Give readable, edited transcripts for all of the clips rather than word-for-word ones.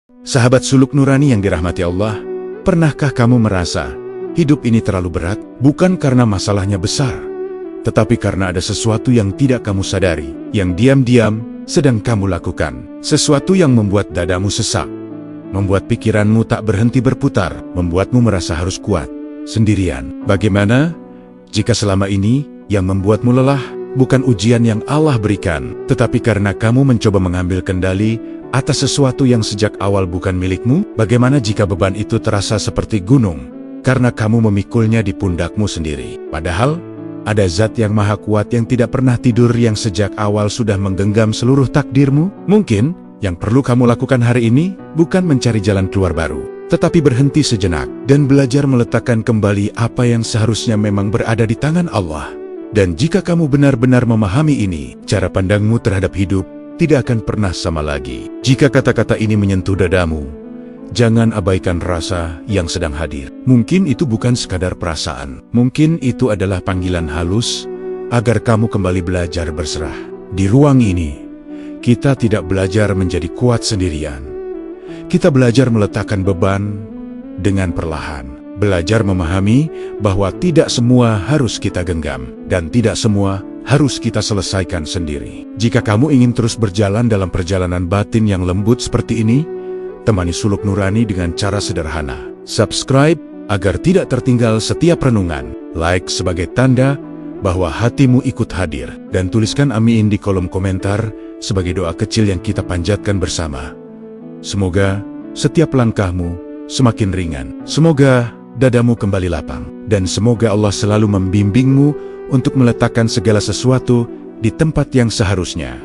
Sahabat suluk nurani yang dirahmati Allah, pernahkah kamu merasa hidup ini terlalu berat? Bukan karena masalahnya besar, tetapi karena ada sesuatu yang tidak kamu sadari, yang diam-diam sedang kamu lakukan. Sesuatu yang membuat dadamu sesak, membuat pikiranmu tak berhenti berputar, membuatmu merasa harus kuat sendirian. Bagaimana jika selama ini yang membuatmu lelah bukan ujian yang Allah berikan, tetapi karena kamu mencoba mengambil kendali atas sesuatu yang sejak awal bukan milikmu? Bagaimana jika beban itu terasa seperti gunung karena kamu memikulnya di pundakmu sendiri? Padahal ada zat yang maha kuat yang tidak pernah tidur, yang sejak awal sudah menggenggam seluruh takdirmu. Mungkin yang perlu kamu lakukan hari ini bukan mencari jalan keluar baru, tetapi berhenti sejenak dan belajar meletakkan kembali apa yang seharusnya memang berada di tangan Allah. Dan jika kamu benar-benar memahami ini, cara pandangmu terhadap hidup tidak akan pernah sama lagi. Jika kata-kata ini menyentuh dadamu, jangan abaikan rasa yang sedang hadir. Mungkin itu bukan sekadar perasaan. Mungkin itu adalah panggilan halus agar kamu kembali belajar berserah. Di ruang ini, kita tidak belajar menjadi kuat sendirian. Kita belajar meletakkan beban dengan perlahan. Belajar memahami bahwa tidak semua harus kita genggam, dan tidak semua harus kita selesaikan sendiri. Jika kamu ingin terus berjalan dalam perjalanan batin yang lembut seperti ini, temani Suluk Nurani dengan cara sederhana. Subscribe agar tidak tertinggal setiap renungan. Like sebagai tanda bahwa hatimu ikut hadir. Dan tuliskan amin di kolom komentar sebagai doa kecil yang kita panjatkan bersama. Semoga setiap langkahmu semakin ringan. Semoga dadamu kembali lapang. Dan semoga Allah selalu membimbingmu untuk meletakkan segala sesuatu di tempat yang seharusnya.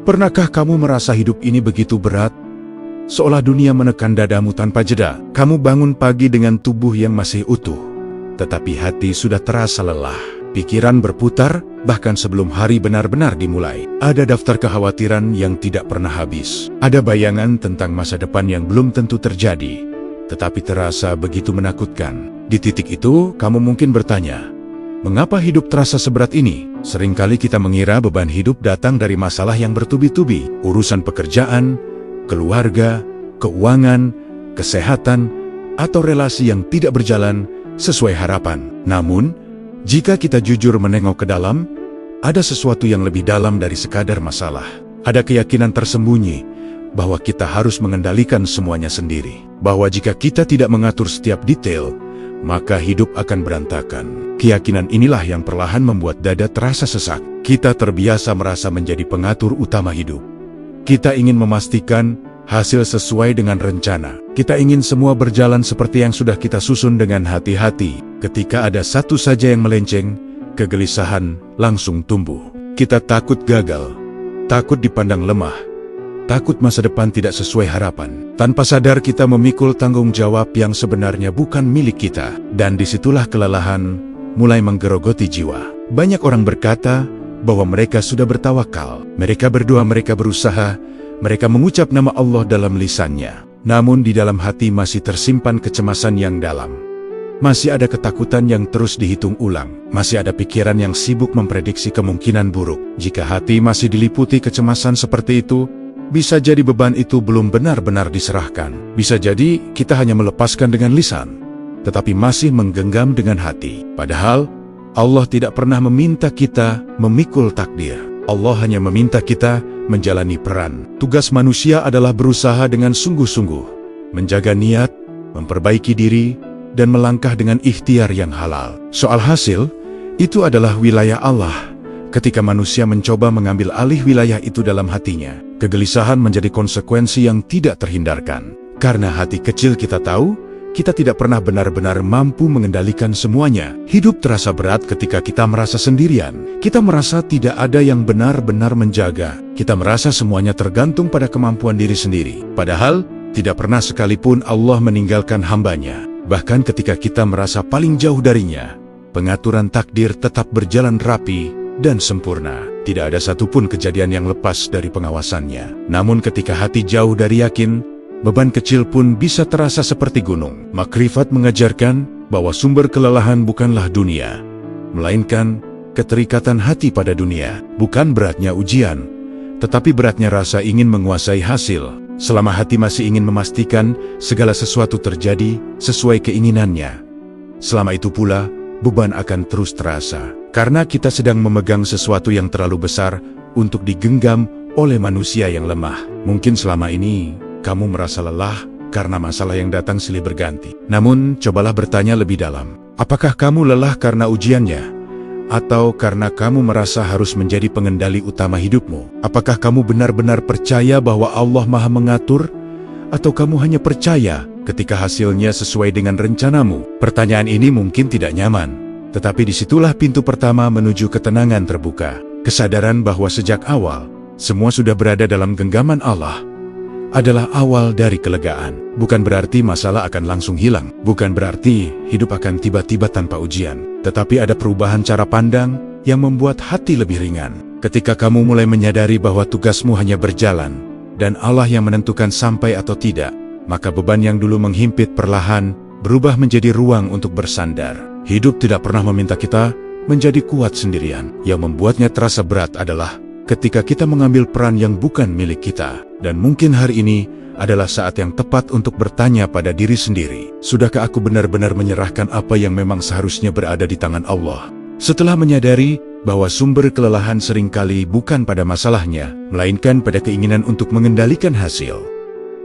Pernahkah kamu merasa hidup ini begitu berat? Seolah dunia menekan dadamu tanpa jeda. Kamu bangun pagi dengan tubuh yang masih utuh, tetapi hati sudah terasa lelah. Pikiran berputar, bahkan sebelum hari benar-benar dimulai. Ada daftar kekhawatiran yang tidak pernah habis. Ada bayangan tentang masa depan yang belum tentu terjadi, tetapi terasa begitu menakutkan. Di titik itu, kamu mungkin bertanya, mengapa hidup terasa seberat ini? Seringkali kita mengira beban hidup datang dari masalah yang bertubi-tubi. Urusan pekerjaan, keluarga, keuangan, kesehatan, atau relasi yang tidak berjalan sesuai harapan. Namun, jika kita jujur menengok ke dalam, ada sesuatu yang lebih dalam dari sekadar masalah. Ada keyakinan tersembunyi bahwa kita harus mengendalikan semuanya sendiri. Bahwa jika kita tidak mengatur setiap detail, maka hidup akan berantakan. Keyakinan inilah yang perlahan membuat dada terasa sesak. Kita terbiasa merasa menjadi pengatur utama hidup. Kita ingin memastikan hasil sesuai dengan rencana. Kita ingin semua berjalan seperti yang sudah kita susun dengan hati-hati. Ketika ada satu saja yang melenceng, kegelisahan langsung tumbuh. Kita takut gagal, takut dipandang lemah, takut masa depan tidak sesuai harapan. Tanpa sadar kita memikul tanggung jawab yang sebenarnya bukan milik kita. Dan disitulah kelelahan mulai menggerogoti jiwa. Banyak orang berkata bahwa mereka sudah bertawakal. Mereka berdoa, mereka berusaha, mereka mengucap nama Allah dalam lisannya. Namun di dalam hati masih tersimpan kecemasan yang dalam. Masih ada ketakutan yang terus dihitung ulang. Masih ada pikiran yang sibuk memprediksi kemungkinan buruk. Jika hati masih diliputi kecemasan seperti itu, bisa jadi beban itu belum benar-benar diserahkan. Bisa jadi kita hanya melepaskan dengan lisan, tetapi masih menggenggam dengan hati. Padahal, Allah tidak pernah meminta kita memikul takdir. Allah hanya meminta kita menjalani peran. Tugas manusia adalah berusaha dengan sungguh-sungguh, menjaga niat, memperbaiki diri, dan melangkah dengan ikhtiar yang halal. Soal hasil, itu adalah wilayah Allah. Ketika manusia mencoba mengambil alih wilayah itu dalam hatinya, kegelisahan menjadi konsekuensi yang tidak terhindarkan. Karena hati kecil kita tahu, kita tidak pernah benar-benar mampu mengendalikan semuanya. Hidup terasa berat ketika kita merasa sendirian. Kita merasa tidak ada yang benar-benar menjaga. Kita merasa semuanya tergantung pada kemampuan diri sendiri. Padahal, tidak pernah sekalipun Allah meninggalkan hambanya. Bahkan ketika kita merasa paling jauh darinya, pengaturan takdir tetap berjalan rapi dan sempurna. Tidak ada satupun kejadian yang lepas dari pengawasannya. Namun ketika hati jauh dari yakin, beban kecil pun bisa terasa seperti gunung. Makrifat mengajarkan bahwa sumber kelelahan bukanlah dunia, melainkan keterikatan hati pada dunia. Bukan beratnya ujian, tetapi beratnya rasa ingin menguasai hasil. Selama hati masih ingin memastikan segala sesuatu terjadi sesuai keinginannya, selama itu pula beban akan terus terasa. Karena kita sedang memegang sesuatu yang terlalu besar untuk digenggam oleh manusia yang lemah. Mungkin selama ini kamu merasa lelah karena masalah yang datang silih berganti. Namun, cobalah bertanya lebih dalam. Apakah kamu lelah karena ujiannya? Atau karena kamu merasa harus menjadi pengendali utama hidupmu? Apakah kamu benar-benar percaya bahwa Allah Maha Mengatur? Atau kamu hanya percaya ketika hasilnya sesuai dengan rencanamu? Pertanyaan ini mungkin tidak nyaman, tetapi disitulah pintu pertama menuju ketenangan terbuka. Kesadaran bahwa sejak awal, semua sudah berada dalam genggaman Allah adalah awal dari kelegaan. Bukan berarti masalah akan langsung hilang. Bukan berarti hidup akan tiba-tiba tanpa ujian. Tetapi ada perubahan cara pandang yang membuat hati lebih ringan. Ketika kamu mulai menyadari bahwa tugasmu hanya berjalan, dan Allah yang menentukan sampai atau tidak, maka beban yang dulu menghimpit perlahan berubah menjadi ruang untuk bersandar. Hidup tidak pernah meminta kita menjadi kuat sendirian. Yang membuatnya terasa berat adalah ketika kita mengambil peran yang bukan milik kita. Dan mungkin hari ini adalah saat yang tepat untuk bertanya pada diri sendiri, sudahkah aku benar-benar menyerahkan apa yang memang seharusnya berada di tangan Allah? Setelah menyadari bahwa sumber kelelahan seringkali bukan pada masalahnya, melainkan pada keinginan untuk mengendalikan hasil,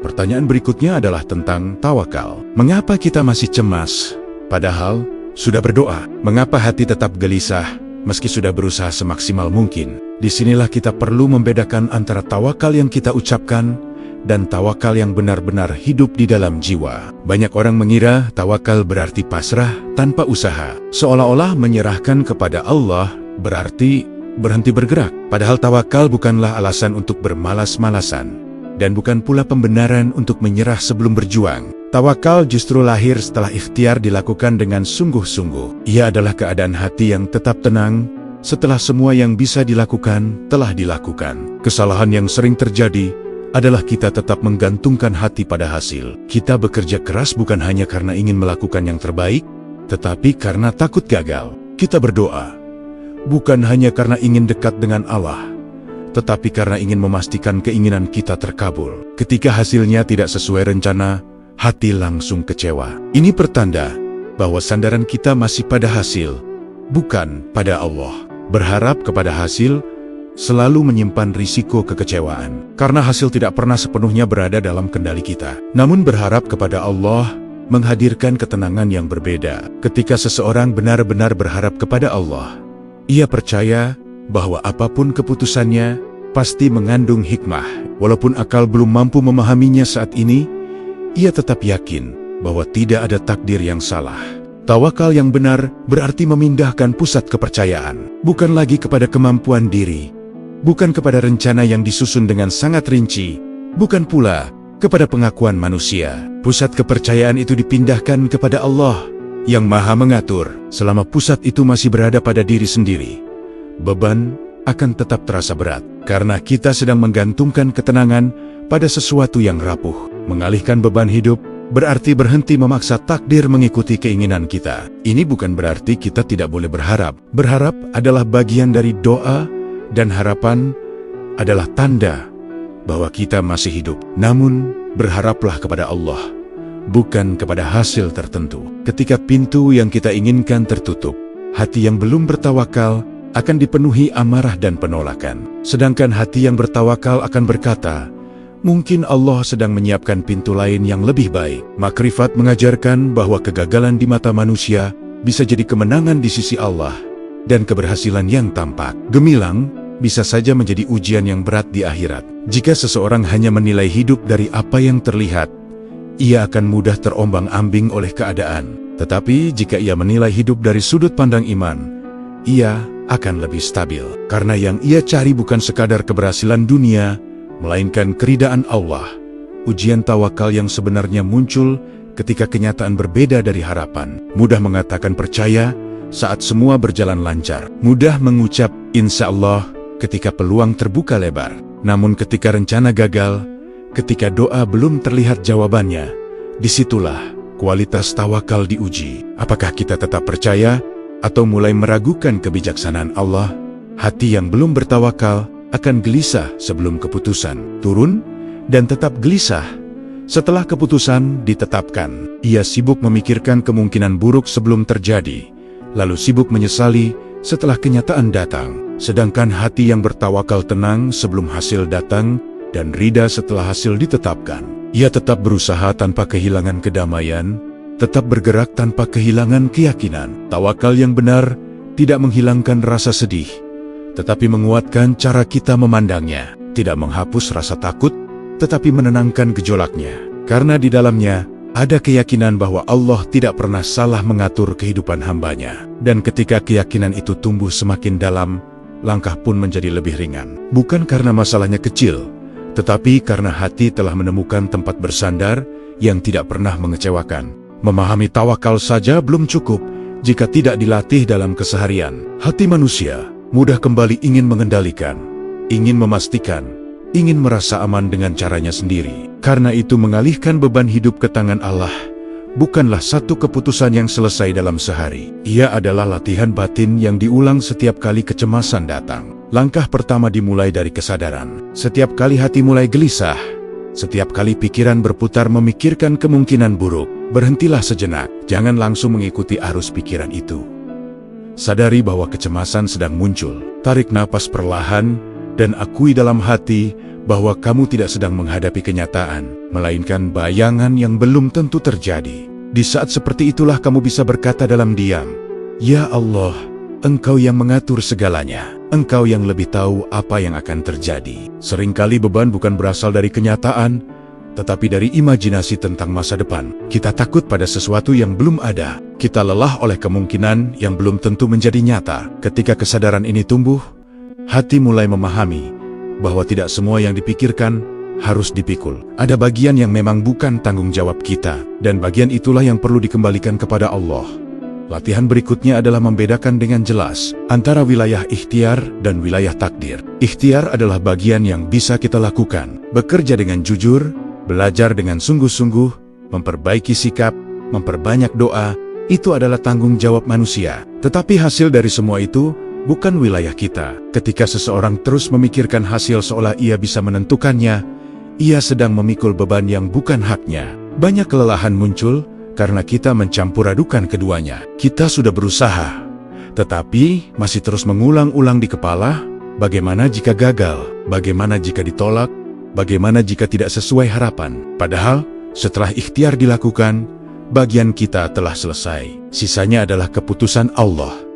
pertanyaan berikutnya adalah tentang tawakal. Mengapa kita masih cemas, padahal sudah berdoa? Mengapa hati tetap gelisah, meski sudah berusaha semaksimal mungkin? Disinilah kita perlu membedakan antara tawakal yang kita ucapkan dan tawakal yang benar-benar hidup di dalam jiwa. Banyak orang mengira tawakal berarti pasrah tanpa usaha, seolah-olah menyerahkan kepada Allah berarti berhenti bergerak. Padahal tawakal bukanlah alasan untuk bermalas-malasan, dan bukan pula pembenaran untuk menyerah sebelum berjuang. Tawakal justru lahir setelah ikhtiar dilakukan dengan sungguh-sungguh. Ia adalah keadaan hati yang tetap tenang setelah semua yang bisa dilakukan telah dilakukan. Kesalahan yang sering terjadi adalah kita tetap menggantungkan hati pada hasil. Kita bekerja keras bukan hanya karena ingin melakukan yang terbaik, tetapi karena takut gagal. Kita berdoa bukan hanya karena ingin dekat dengan Allah, tetapi karena ingin memastikan keinginan kita terkabul. Ketika hasilnya tidak sesuai rencana, hati langsung kecewa. Ini pertanda bahwa sandaran kita masih pada hasil, bukan pada Allah. Berharap kepada hasil selalu menyimpan risiko kekecewaan, karena hasil tidak pernah sepenuhnya berada dalam kendali kita. Namun berharap kepada Allah menghadirkan ketenangan yang berbeda. Ketika seseorang benar-benar berharap kepada Allah, ia percaya bahwa apapun keputusannya pasti mengandung hikmah. Walaupun akal belum mampu memahaminya saat ini, ia tetap yakin bahwa tidak ada takdir yang salah. Tawakal yang benar berarti memindahkan pusat kepercayaan, bukan lagi kepada kemampuan diri, bukan kepada rencana yang disusun dengan sangat rinci, bukan pula kepada pengakuan manusia. Pusat kepercayaan itu dipindahkan kepada Allah yang Maha Mengatur. Selama pusat itu masih berada pada diri sendiri, beban akan tetap terasa berat, karena kita sedang menggantungkan ketenangan pada sesuatu yang rapuh. Mengalihkan beban hidup berarti berhenti memaksa takdir mengikuti keinginan kita. Ini bukan berarti kita tidak boleh berharap. Berharap adalah bagian dari doa, dan harapan adalah tanda bahwa kita masih hidup. Namun, berharaplah kepada Allah, bukan kepada hasil tertentu. Ketika pintu yang kita inginkan tertutup, hati yang belum bertawakal akan dipenuhi amarah dan penolakan. Sedangkan hati yang bertawakal akan berkata, mungkin Allah sedang menyiapkan pintu lain yang lebih baik. Makrifat mengajarkan bahwa kegagalan di mata manusia bisa jadi kemenangan di sisi Allah, dan keberhasilan yang tampak gemilang bisa saja menjadi ujian yang berat di akhirat. Jika seseorang hanya menilai hidup dari apa yang terlihat, ia akan mudah terombang-ambing oleh keadaan. Tetapi jika ia menilai hidup dari sudut pandang iman, ia akan lebih stabil. Karena yang ia cari bukan sekadar keberhasilan dunia, melainkan keridaan Allah. Ujian tawakal yang sebenarnya muncul ketika kenyataan berbeda dari harapan. Mudah mengatakan percaya saat semua berjalan lancar. Mudah mengucap insya Allah ketika peluang terbuka lebar. Namun ketika rencana gagal, ketika doa belum terlihat jawabannya, disitulah kualitas tawakal diuji. Apakah kita tetap percaya atau mulai meragukan kebijaksanaan Allah, hati yang belum bertawakal akan gelisah sebelum keputusan turun dan tetap gelisah setelah keputusan ditetapkan. Ia sibuk memikirkan kemungkinan buruk sebelum terjadi, lalu sibuk menyesali setelah kenyataan datang. Sedangkan hati yang bertawakal tenang sebelum hasil datang dan rida setelah hasil ditetapkan. Ia tetap berusaha tanpa kehilangan kedamaian, tetap bergerak tanpa kehilangan keyakinan. Tawakal yang benar tidak menghilangkan rasa sedih, tetapi menguatkan cara kita memandangnya. Tidak menghapus rasa takut, tetapi menenangkan gejolaknya. Karena di dalamnya ada keyakinan bahwa Allah tidak pernah salah mengatur kehidupan hambanya. Dan ketika keyakinan itu tumbuh semakin dalam, langkah pun menjadi lebih ringan. Bukan karena masalahnya kecil, tetapi karena hati telah menemukan tempat bersandar yang tidak pernah mengecewakan. Memahami tawakal saja belum cukup jika tidak dilatih dalam keseharian. Hati manusia mudah kembali ingin mengendalikan, ingin memastikan, ingin merasa aman dengan caranya sendiri. Karena itu mengalihkan beban hidup ke tangan Allah bukanlah satu keputusan yang selesai dalam sehari. Ia adalah latihan batin yang diulang setiap kali kecemasan datang. Langkah pertama dimulai dari kesadaran. Setiap kali hati mulai gelisah, setiap kali pikiran berputar memikirkan kemungkinan buruk, berhentilah sejenak. Jangan langsung mengikuti arus pikiran itu. Sadari bahwa kecemasan sedang muncul. Tarik napas perlahan dan akui dalam hati bahwa kamu tidak sedang menghadapi kenyataan, melainkan bayangan yang belum tentu terjadi. Di saat seperti itulah kamu bisa berkata dalam diam, "Ya Allah, Engkau yang mengatur segalanya. Engkau yang lebih tahu apa yang akan terjadi." Seringkali beban bukan berasal dari kenyataan, tetapi dari imajinasi tentang masa depan. Kita takut pada sesuatu yang belum ada. Kita lelah oleh kemungkinan yang belum tentu menjadi nyata. Ketika kesadaran ini tumbuh, hati mulai memahami bahwa tidak semua yang dipikirkan harus dipikul. Ada bagian yang memang bukan tanggung jawab kita, dan bagian itulah yang perlu dikembalikan kepada Allah. Latihan berikutnya adalah membedakan dengan jelas antara wilayah ikhtiar dan wilayah takdir. Ikhtiar adalah bagian yang bisa kita lakukan. Bekerja dengan jujur, belajar dengan sungguh-sungguh, memperbaiki sikap, memperbanyak doa, itu adalah tanggung jawab manusia. Tetapi hasil dari semua itu bukan wilayah kita. Ketika seseorang terus memikirkan hasil seolah ia bisa menentukannya, ia sedang memikul beban yang bukan haknya. Banyak kelelahan muncul karena kita mencampur adukan keduanya. Kita sudah berusaha, tetapi masih terus mengulang-ulang di kepala, bagaimana jika gagal, bagaimana jika ditolak, bagaimana jika tidak sesuai harapan. Padahal, setelah ikhtiar dilakukan, bagian kita telah selesai. Sisanya adalah keputusan Allah.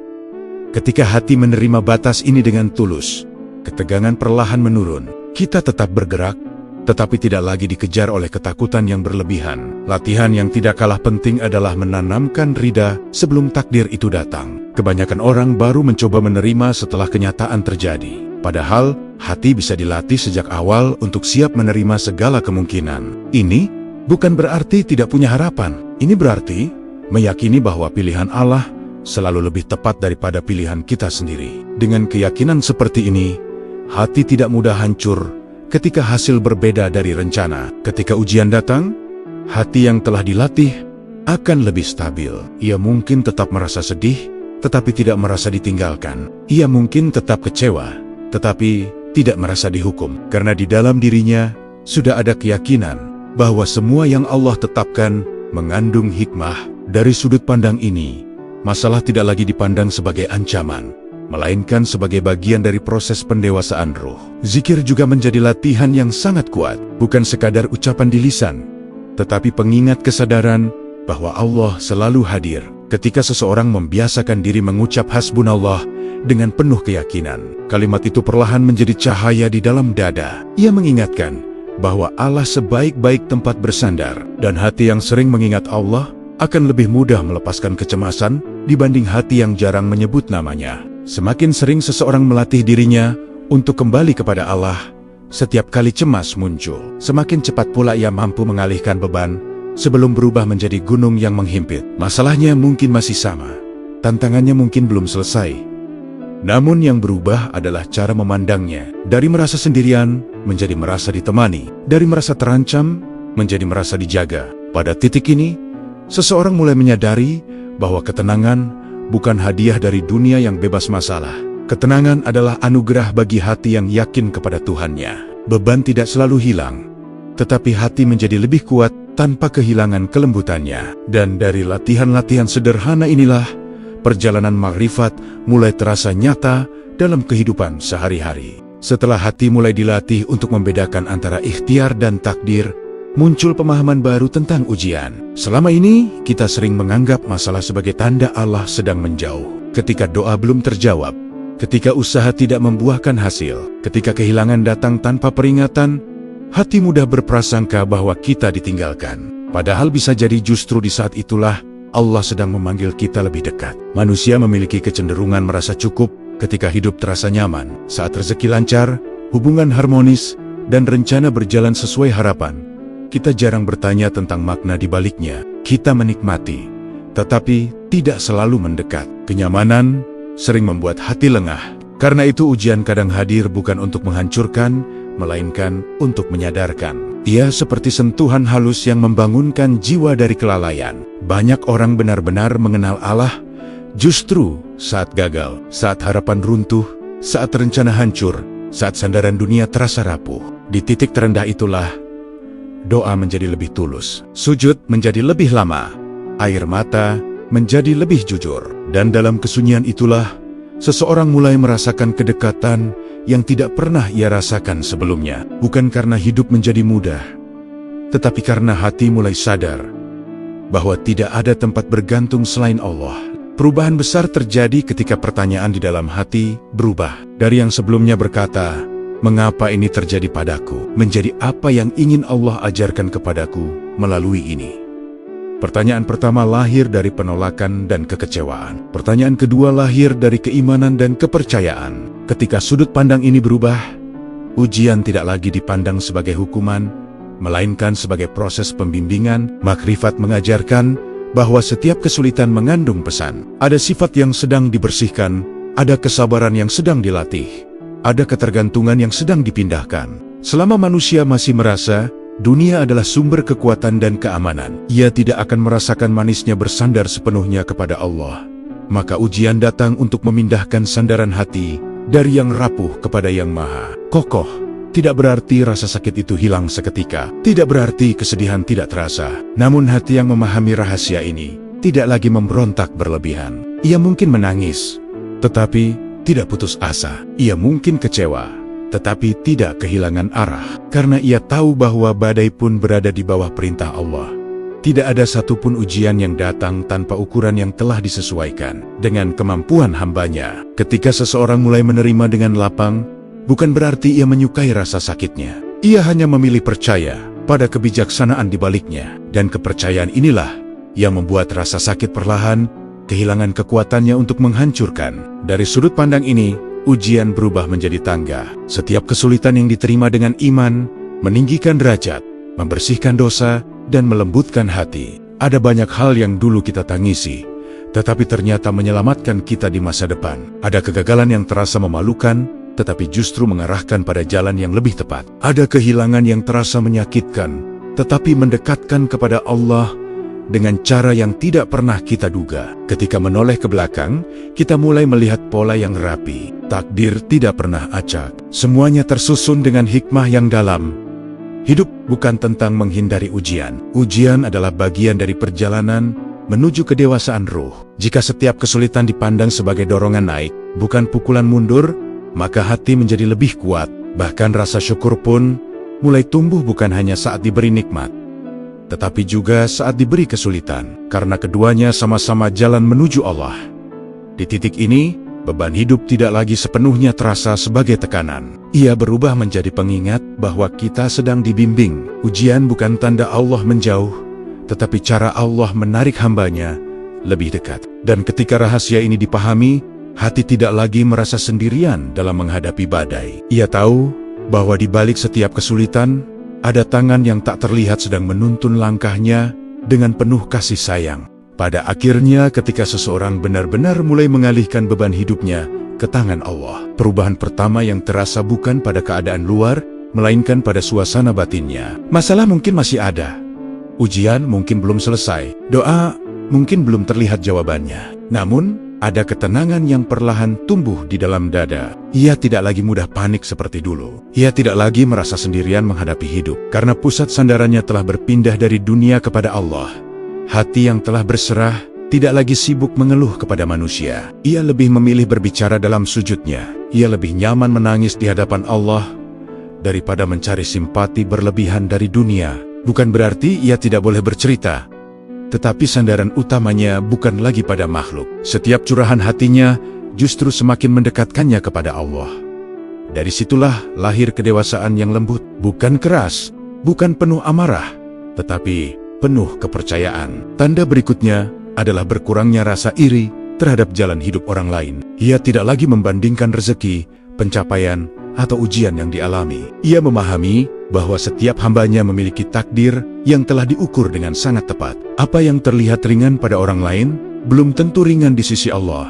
Ketika hati menerima batas ini dengan tulus, ketegangan perlahan menurun. Kita tetap bergerak, tetapi tidak lagi dikejar oleh ketakutan yang berlebihan. Latihan yang tidak kalah penting adalah menanamkan rida sebelum takdir itu datang. Kebanyakan orang baru mencoba menerima setelah kenyataan terjadi. Padahal, hati bisa dilatih sejak awal untuk siap menerima segala kemungkinan. Ini bukan berarti tidak punya harapan. Ini berarti meyakini bahwa pilihan Allah selalu lebih tepat daripada pilihan kita sendiri. Dengan keyakinan seperti ini, hati tidak mudah hancur ketika hasil berbeda dari rencana. Ketika ujian datang, hati yang telah dilatih akan lebih stabil. Ia mungkin tetap merasa sedih, tetapi tidak merasa ditinggalkan. Ia mungkin tetap kecewa, tetapi tidak merasa dihukum. Karena di dalam dirinya sudah ada keyakinan bahwa semua yang Allah tetapkan mengandung hikmah. Dari sudut pandang ini, masalah tidak lagi dipandang sebagai ancaman, melainkan sebagai bagian dari proses pendewasaan roh. Zikir juga menjadi latihan yang sangat kuat, bukan sekadar ucapan di lisan, tetapi pengingat kesadaran bahwa Allah selalu hadir. Ketika seseorang membiasakan diri mengucap hasbunallah dengan penuh keyakinan, kalimat itu perlahan menjadi cahaya di dalam dada. Ia mengingatkan bahwa Allah sebaik-baik tempat bersandar, dan hati yang sering mengingat Allah akan lebih mudah melepaskan kecemasan dibanding hati yang jarang menyebut namanya. Semakin sering seseorang melatih dirinya untuk kembali kepada Allah, setiap kali cemas muncul, semakin cepat pula ia mampu mengalihkan beban sebelum berubah menjadi gunung yang menghimpit. Masalahnya mungkin masih sama, tantangannya mungkin belum selesai. Namun yang berubah adalah cara memandangnya. Dari merasa sendirian menjadi merasa ditemani, dari merasa terancam menjadi merasa dijaga. Pada titik ini, seseorang mulai menyadari bahwa ketenangan bukan hadiah dari dunia yang bebas masalah. Ketenangan adalah anugerah bagi hati yang yakin kepada Tuhannya. Beban tidak selalu hilang, tetapi hati menjadi lebih kuat tanpa kehilangan kelembutannya. Dan dari latihan-latihan sederhana inilah, perjalanan makrifat mulai terasa nyata dalam kehidupan sehari-hari. Setelah hati mulai dilatih untuk membedakan antara ikhtiar dan takdir, muncul pemahaman baru tentang ujian. Selama ini, kita sering menganggap masalah sebagai tanda Allah sedang menjauh. Ketika doa belum terjawab, ketika usaha tidak membuahkan hasil, ketika kehilangan datang tanpa peringatan, hati mudah berprasangka bahwa kita ditinggalkan. Padahal bisa jadi justru di saat itulah Allah sedang memanggil kita lebih dekat. Manusia memiliki kecenderungan merasa cukup ketika hidup terasa nyaman. Saat rezeki lancar, hubungan harmonis, dan rencana berjalan sesuai harapan, kita jarang bertanya tentang makna di baliknya. Kita menikmati, tetapi tidak selalu mendekat. Kenyamanan sering membuat hati lengah. Karena itu ujian kadang hadir bukan untuk menghancurkan, melainkan untuk menyadarkan. Ia seperti sentuhan halus yang membangunkan jiwa dari kelalaian. Banyak orang benar-benar mengenal Allah justru saat gagal, saat harapan runtuh, saat rencana hancur, saat sandaran dunia terasa rapuh. Di titik terendah itulah doa menjadi lebih tulus, sujud menjadi lebih lama, air mata menjadi lebih jujur. Dan dalam kesunyian itulah, seseorang mulai merasakan kedekatan yang tidak pernah ia rasakan sebelumnya. Bukan karena hidup menjadi mudah, tetapi karena hati mulai sadar bahwa tidak ada tempat bergantung selain Allah. Perubahan besar terjadi ketika pertanyaan di dalam hati berubah. Dari yang sebelumnya berkata, "Mengapa ini terjadi padaku?" menjadi apa yang ingin Allah ajarkan kepadaku melalui ini. Pertanyaan pertama lahir dari penolakan dan kekecewaan. Pertanyaan kedua lahir dari keimanan dan kepercayaan. Ketika sudut pandang ini berubah, ujian tidak lagi dipandang sebagai hukuman, melainkan sebagai proses pembimbingan. Makrifat mengajarkan bahwa setiap kesulitan mengandung pesan. Ada sifat yang sedang dibersihkan, ada kesabaran yang sedang dilatih, ada ketergantungan yang sedang dipindahkan. Selama manusia masih merasa dunia adalah sumber kekuatan dan keamanan, ia tidak akan merasakan manisnya bersandar sepenuhnya kepada Allah. Maka ujian datang untuk memindahkan sandaran hati dari yang rapuh kepada yang maha kokoh. Tidak berarti rasa sakit itu hilang seketika, tidak berarti kesedihan tidak terasa. Namun hati yang memahami rahasia ini tidak lagi memberontak berlebihan. Ia mungkin menangis, tetapi tidak putus asa. Ia mungkin kecewa, tetapi tidak kehilangan arah. Karena ia tahu bahwa badai pun berada di bawah perintah Allah. Tidak ada satupun ujian yang datang tanpa ukuran yang telah disesuaikan dengan kemampuan hambanya. Ketika seseorang mulai menerima dengan lapang, bukan berarti ia menyukai rasa sakitnya. Ia hanya memilih percaya pada kebijaksanaan di baliknya. Dan kepercayaan inilah yang membuat rasa sakit perlahan kehilangan kekuatannya untuk menghancurkan. Dari sudut pandang ini, ujian berubah menjadi tangga. Setiap kesulitan yang diterima dengan iman, meninggikan derajat, membersihkan dosa, dan melembutkan hati. Ada banyak hal yang dulu kita tangisi, tetapi ternyata menyelamatkan kita di masa depan. Ada kegagalan yang terasa memalukan, tetapi justru mengarahkan pada jalan yang lebih tepat. Ada kehilangan yang terasa menyakitkan, tetapi mendekatkan kepada Allah dengan cara yang tidak pernah kita duga. Ketika menoleh ke belakang, kita mulai melihat pola yang rapi. Takdir tidak pernah acak. Semuanya tersusun dengan hikmah yang dalam. Hidup bukan tentang menghindari ujian. Ujian adalah bagian dari perjalanan menuju kedewasaan ruh. Jika setiap kesulitan dipandang sebagai dorongan naik, bukan pukulan mundur, maka hati menjadi lebih kuat. Bahkan rasa syukur pun mulai tumbuh bukan hanya saat diberi nikmat, tetapi juga saat diberi kesulitan. Karena keduanya sama-sama jalan menuju Allah. Di titik ini, beban hidup tidak lagi sepenuhnya terasa sebagai tekanan. Ia berubah menjadi pengingat bahwa kita sedang dibimbing. Ujian bukan tanda Allah menjauh, tetapi cara Allah menarik hambanya lebih dekat. Dan ketika rahasia ini dipahami, hati tidak lagi merasa sendirian dalam menghadapi badai. Ia tahu bahwa di balik setiap kesulitan, ada tangan yang tak terlihat sedang menuntun langkahnya dengan penuh kasih sayang. Pada akhirnya, ketika seseorang benar-benar mulai mengalihkan beban hidupnya ke tangan Allah, perubahan pertama yang terasa bukan pada keadaan luar, melainkan pada suasana batinnya. Masalah mungkin masih ada, ujian mungkin belum selesai, doa mungkin belum terlihat jawabannya. Namun, Ada ketenangan yang perlahan tumbuh di dalam dada. Ia tidak lagi mudah panik seperti dulu. Ia tidak lagi merasa sendirian menghadapi hidup, karena pusat sandarannya telah berpindah dari dunia kepada Allah. Hati yang telah berserah tidak lagi sibuk mengeluh kepada manusia. Ia lebih memilih berbicara dalam sujudnya. Ia lebih nyaman menangis di hadapan Allah daripada mencari simpati berlebihan dari dunia. Bukan berarti ia tidak boleh bercerita, tetapi sandaran utamanya bukan lagi pada makhluk. Setiap curahan hatinya justru semakin mendekatkannya kepada Allah. Dari situlah lahir kedewasaan yang lembut, bukan keras, bukan penuh amarah, tetapi penuh kepercayaan. Tanda berikutnya adalah berkurangnya rasa iri terhadap jalan hidup orang lain. Ia tidak lagi membandingkan rezeki, pencapaian, atau ujian yang dialami. Ia memahami bahwa setiap hambanya memiliki takdir yang telah diukur dengan sangat tepat. Apa yang terlihat ringan pada orang lain, belum tentu ringan di sisi Allah.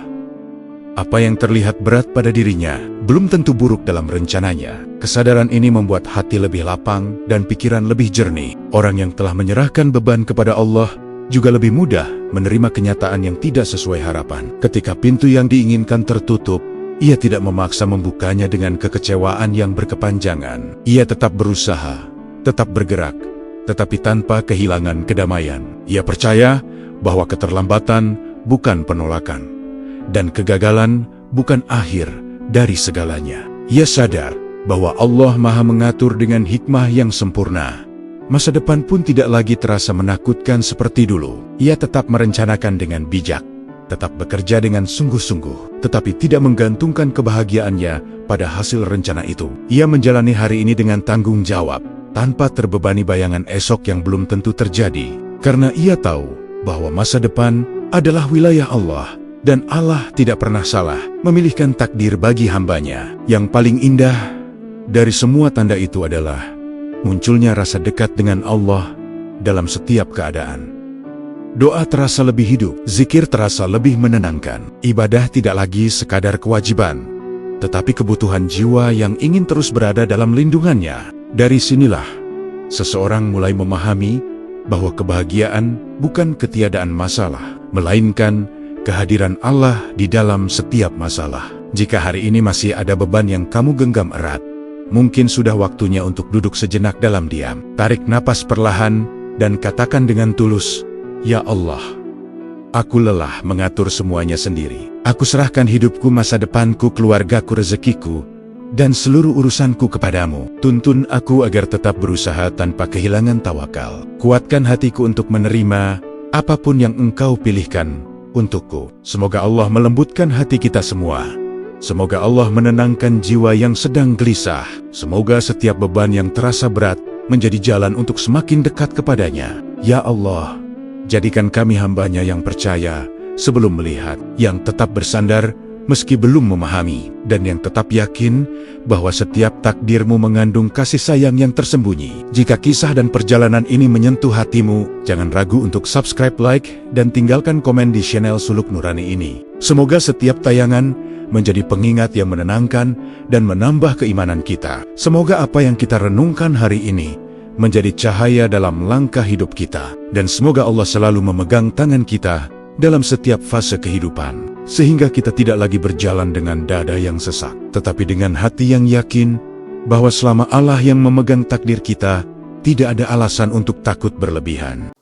Apa yang terlihat berat pada dirinya, belum tentu buruk dalam rencananya. Kesadaran ini membuat hati lebih lapang dan pikiran lebih jernih. Orang yang telah menyerahkan beban kepada Allah juga lebih mudah menerima kenyataan yang tidak sesuai harapan. Ketika pintu yang diinginkan tertutup, ia tidak memaksa membukanya dengan kekecewaan yang berkepanjangan. Ia tetap berusaha, tetap bergerak, tetapi tanpa kehilangan kedamaian. Ia percaya bahwa keterlambatan bukan penolakan, dan kegagalan bukan akhir dari segalanya. Ia sadar bahwa Allah Maha mengatur dengan hikmah yang sempurna. Masa depan pun tidak lagi terasa menakutkan seperti dulu. Ia tetap merencanakan dengan bijak, tetap bekerja dengan sungguh-sungguh, tetapi tidak menggantungkan kebahagiaannya pada hasil rencana itu. Ia menjalani hari ini dengan tanggung jawab, tanpa terbebani bayangan esok yang belum tentu terjadi. Karena ia tahu bahwa masa depan adalah wilayah Allah, dan Allah tidak pernah salah memilihkan takdir bagi hambanya. Yang paling indah dari semua tanda itu adalah munculnya rasa dekat dengan Allah dalam setiap keadaan. Doa terasa lebih hidup, zikir terasa lebih menenangkan. Ibadah tidak lagi sekadar kewajiban, tetapi kebutuhan jiwa yang ingin terus berada dalam lindungannya. Dari sinilah, seseorang mulai memahami bahwa kebahagiaan bukan ketiadaan masalah, melainkan kehadiran Allah di dalam setiap masalah. Jika hari ini masih ada beban yang kamu genggam erat, mungkin sudah waktunya untuk duduk sejenak dalam diam. Tarik napas perlahan dan katakan dengan tulus, "Ya Allah, aku lelah mengatur semuanya sendiri. Aku serahkan hidupku, masa depanku, keluargaku, rezekiku, dan seluruh urusanku kepadamu. Tuntun aku agar tetap berusaha tanpa kehilangan tawakal. Kuatkan hatiku untuk menerima apapun yang Engkau pilihkan untukku." Semoga Allah melembutkan hati kita semua. Semoga Allah menenangkan jiwa yang sedang gelisah. Semoga setiap beban yang terasa berat menjadi jalan untuk semakin dekat kepadanya. Ya Allah, jadikan kami hambanya yang percaya sebelum melihat, yang tetap bersandar meski belum memahami, dan yang tetap yakin bahwa setiap takdir-Mu mengandung kasih sayang yang tersembunyi. Jika kisah dan perjalanan ini menyentuh hatimu, jangan ragu untuk subscribe, like, dan tinggalkan komen di channel Suluk Nurani ini. Semoga setiap tayangan menjadi pengingat yang menenangkan dan menambah keimanan kita. Semoga apa yang kita renungkan hari ini menjadi cahaya dalam langkah hidup kita. Dan semoga Allah selalu memegang tangan kita dalam setiap fase kehidupan, sehingga kita tidak lagi berjalan dengan dada yang sesak, tetapi dengan hati yang yakin bahwa selama Allah yang memegang takdir kita, tidak ada alasan untuk takut berlebihan.